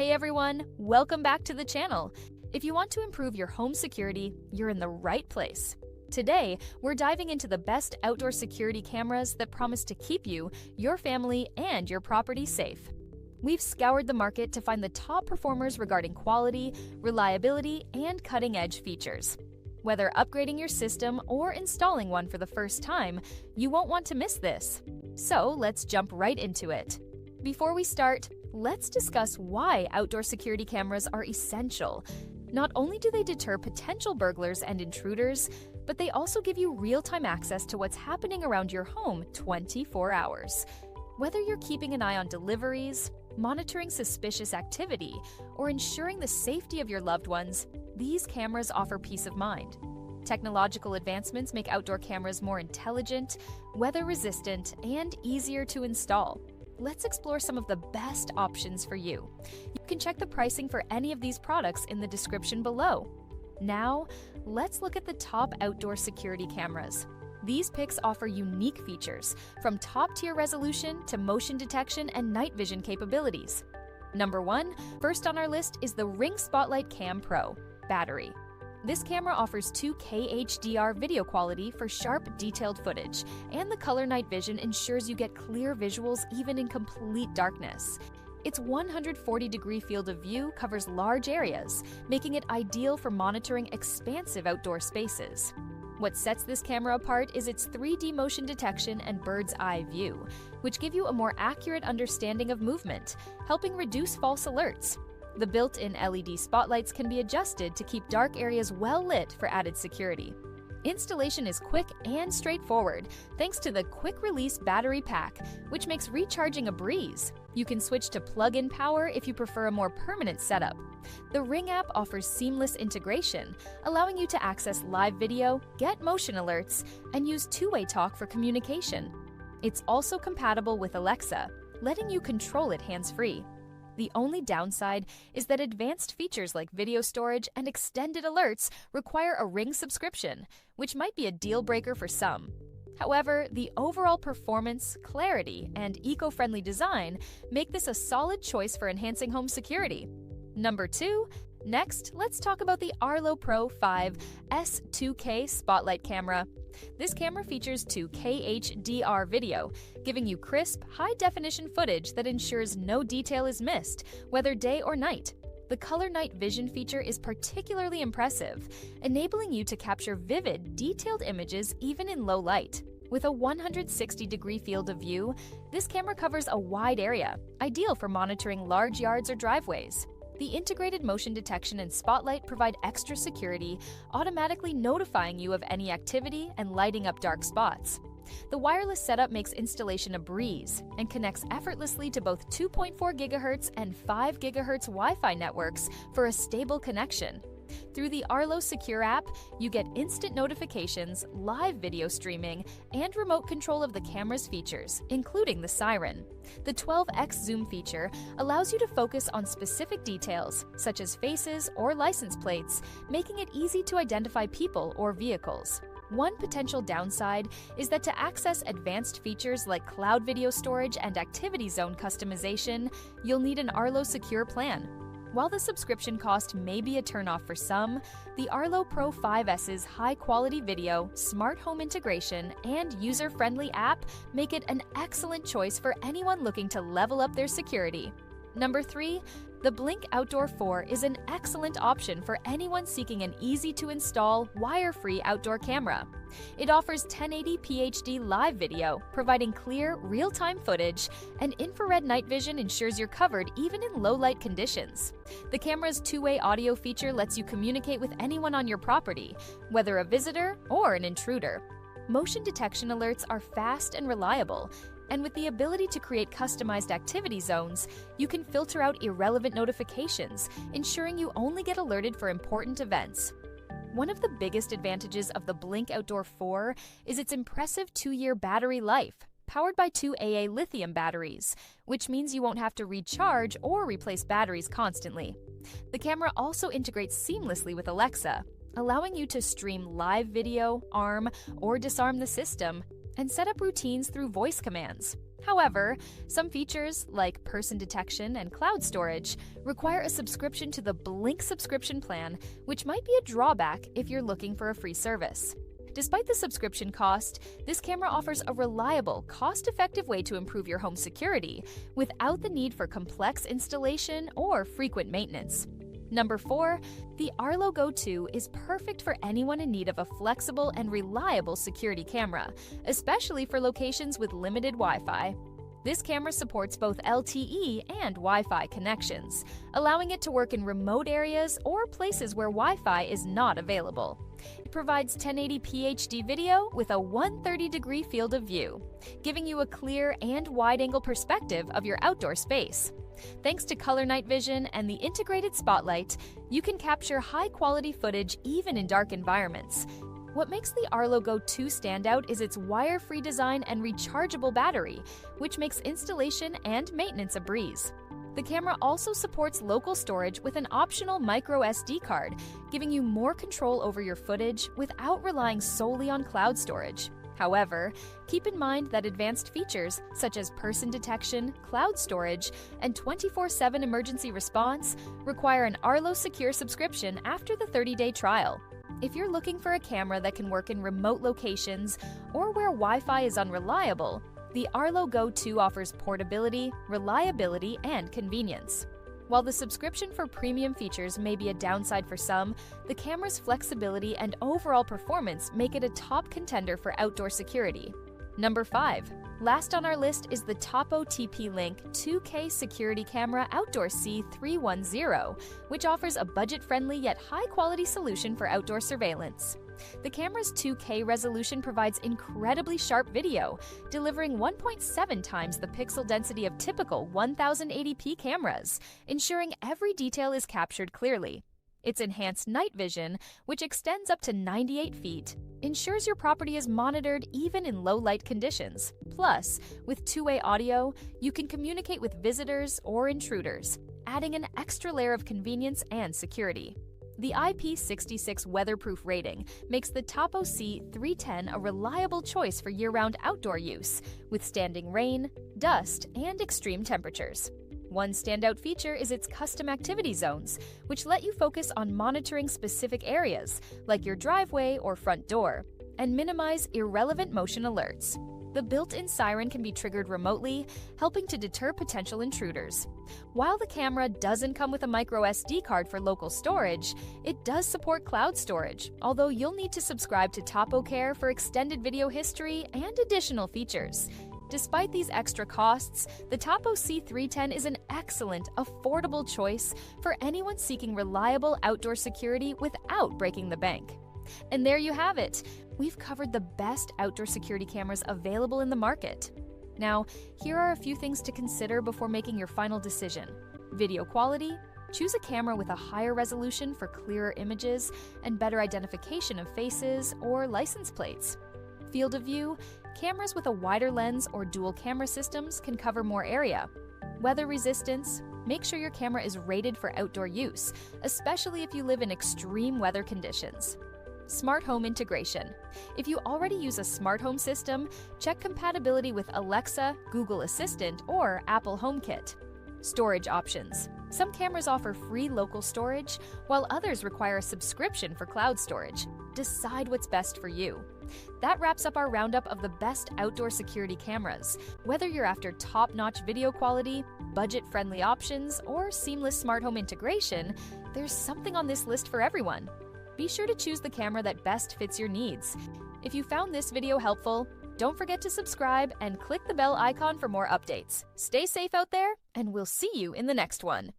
Hey everyone, welcome back to the channel. If you want to improve your home security, you're in the right place. Today, we're diving into the best outdoor security cameras that promise to keep you, your family, and your property safe. We've scoured the market to find the top performers regarding quality, reliability, and cutting-edge features. Whether upgrading your system or installing one for the first time, you won't want to miss this. So let's jump right into it. Before we start, let's discuss why outdoor security cameras are essential. Not only do they deter potential burglars and intruders, but they also give you real-time access to what's happening around your home 24 hours. Whether you're keeping an eye on deliveries, monitoring suspicious activity, or ensuring the safety of your loved ones, these cameras offer peace of mind. Technological advancements make outdoor cameras more intelligent, weather-resistant, and easier to install. Let's explore some of the best options for you. You can check the pricing for any of these products in the description below. Now, let's look at the top outdoor security cameras. These picks offer unique features, from top-tier resolution to motion detection and night vision capabilities. Number 1, first on our list is the Ring Spotlight Cam Pro Battery. This camera offers 2K HDR video quality for sharp, detailed footage, and the color night vision ensures you get clear visuals even in complete darkness. Its 140-degree field of view covers large areas, making it ideal for monitoring expansive outdoor spaces. What sets this camera apart is its 3D motion detection and bird's eye view, which give you a more accurate understanding of movement, helping reduce false alerts. The built-in LED spotlights can be adjusted to keep dark areas well lit for added security. Installation is quick and straightforward, thanks to the quick-release battery pack, which makes recharging a breeze. You can switch to plug-in power if you prefer a more permanent setup. The Ring app offers seamless integration, allowing you to access live video, get motion alerts, and use two-way talk for communication. It's also compatible with Alexa, letting you control it hands-free. The only downside is that advanced features like video storage and extended alerts require a Ring subscription, which might be a deal breaker for some. However, the overall performance, clarity, and eco-friendly design make this a solid choice for enhancing home security. Number 2. Next, let's talk about the Arlo Pro 5 S2K Spotlight Camera. This camera features 2K HDR video, giving you crisp, high-definition footage that ensures no detail is missed, whether day or night. The color night vision feature is particularly impressive, enabling you to capture vivid, detailed images even in low light. With a 160-degree field of view, this camera covers a wide area, ideal for monitoring large yards or driveways. The integrated motion detection and spotlight provide extra security, automatically notifying you of any activity and lighting up dark spots. The wireless setup makes installation a breeze and connects effortlessly to both 2.4 GHz and 5 GHz Wi-Fi networks for a stable connection. Through the Arlo Secure app, you get instant notifications, live video streaming, and remote control of the camera's features, including the siren. The 12x zoom feature allows you to focus on specific details, such as faces or license plates, making it easy to identify people or vehicles. One potential downside is that to access advanced features like cloud video storage and activity zone customization, you'll need an Arlo Secure plan. While the subscription cost may be a turnoff for some, the Arlo Pro 5S's high-quality video, smart home integration, and user-friendly app make it an excellent choice for anyone looking to level up their security. Number 3, the Blink Outdoor 4 is an excellent option for anyone seeking an easy-to-install, wire-free outdoor camera. It offers 1080p HD live video, providing clear, real-time footage, and infrared night vision ensures you're covered even in low-light conditions. The camera's two-way audio feature lets you communicate with anyone on your property, whether a visitor or an intruder. Motion detection alerts are fast and reliable, and with the ability to create customized activity zones, you can filter out irrelevant notifications, ensuring you only get alerted for important events. One of the biggest advantages of the Blink Outdoor 4 is its impressive 2-year battery life, powered by 2 AA lithium batteries, which means you won't have to recharge or replace batteries constantly. The camera also integrates seamlessly with Alexa, allowing you to stream live video, arm, or disarm the system, and set up routines through voice commands. However, some features, like person detection and cloud storage, require a subscription to the Blink subscription plan, which might be a drawback if you're looking for a free service. Despite the subscription cost, this camera offers a reliable, cost-effective way to improve your home security without the need for complex installation or frequent maintenance. Number 4, the Arlo Go 2 is perfect for anyone in need of a flexible and reliable security camera, especially for locations with limited Wi-Fi. This camera supports both LTE and Wi-Fi connections, allowing it to work in remote areas or places where Wi-Fi is not available. It provides 1080p HD video with a 130-degree field of view, giving you a clear and wide-angle perspective of your outdoor space. Thanks to color night vision and the integrated spotlight, you can capture high-quality footage even in dark environments. What makes the Arlo Go 2 stand out is its wire-free design and rechargeable battery, which makes installation and maintenance a breeze. The camera also supports local storage with an optional micro SD card, giving you more control over your footage without relying solely on cloud storage. However, keep in mind that advanced features such as person detection, cloud storage, and 24/7 emergency response require an Arlo Secure subscription after the 30-day trial. If you're looking for a camera that can work in remote locations or where Wi-Fi is unreliable, the Arlo Go 2 offers portability, reliability, and convenience. While the subscription for premium features may be a downside for some, the camera's flexibility and overall performance make it a top contender for outdoor security. Number 5. Last on our list is the Topo TP-Link 2K Security Camera Outdoor C310, which offers a budget-friendly yet high-quality solution for outdoor surveillance. The camera's 2K resolution provides incredibly sharp video, delivering 1.7 times the pixel density of typical 1080p cameras, ensuring every detail is captured clearly. Its enhanced night vision, which extends up to 98 feet, ensures your property is monitored even in low-light conditions. Plus, with two-way audio, you can communicate with visitors or intruders, adding an extra layer of convenience and security. The IP66 weatherproof rating makes the Topo C310 a reliable choice for year-round outdoor use, withstanding rain, dust, and extreme temperatures. One standout feature is its custom activity zones, which let you focus on monitoring specific areas, like your driveway or front door, and minimize irrelevant motion alerts. The built-in siren can be triggered remotely, helping to deter potential intruders. While the camera doesn't come with a micro SD card for local storage, it does support cloud storage, although you'll need to subscribe to TopoCare for extended video history and additional features. Despite these extra costs, the Topo C310 is an excellent, affordable choice for anyone seeking reliable outdoor security without breaking the bank. And there you have it. We've covered the best outdoor security cameras available in the market. Now, here are a few things to consider before making your final decision. Video quality. Choose a camera with a higher resolution for clearer images and better identification of faces or license plates. Field of view. Cameras with a wider lens or dual camera systems can cover more area. Weather resistance. Make sure your camera is rated for outdoor use, especially if you live in extreme weather conditions. Smart home integration. If you already use a smart home system, check compatibility with Alexa, Google Assistant, or Apple HomeKit. Storage options. Some cameras offer free local storage, while others require a subscription for cloud storage. Decide what's best for you. That wraps up our roundup of the best outdoor security cameras. Whether you're after top-notch video quality, budget-friendly options, or seamless smart home integration, there's something on this list for everyone. Be sure to choose the camera that best fits your needs. If you found this video helpful, don't forget to subscribe and click the bell icon for more updates. Stay safe out there, and we'll see you in the next one.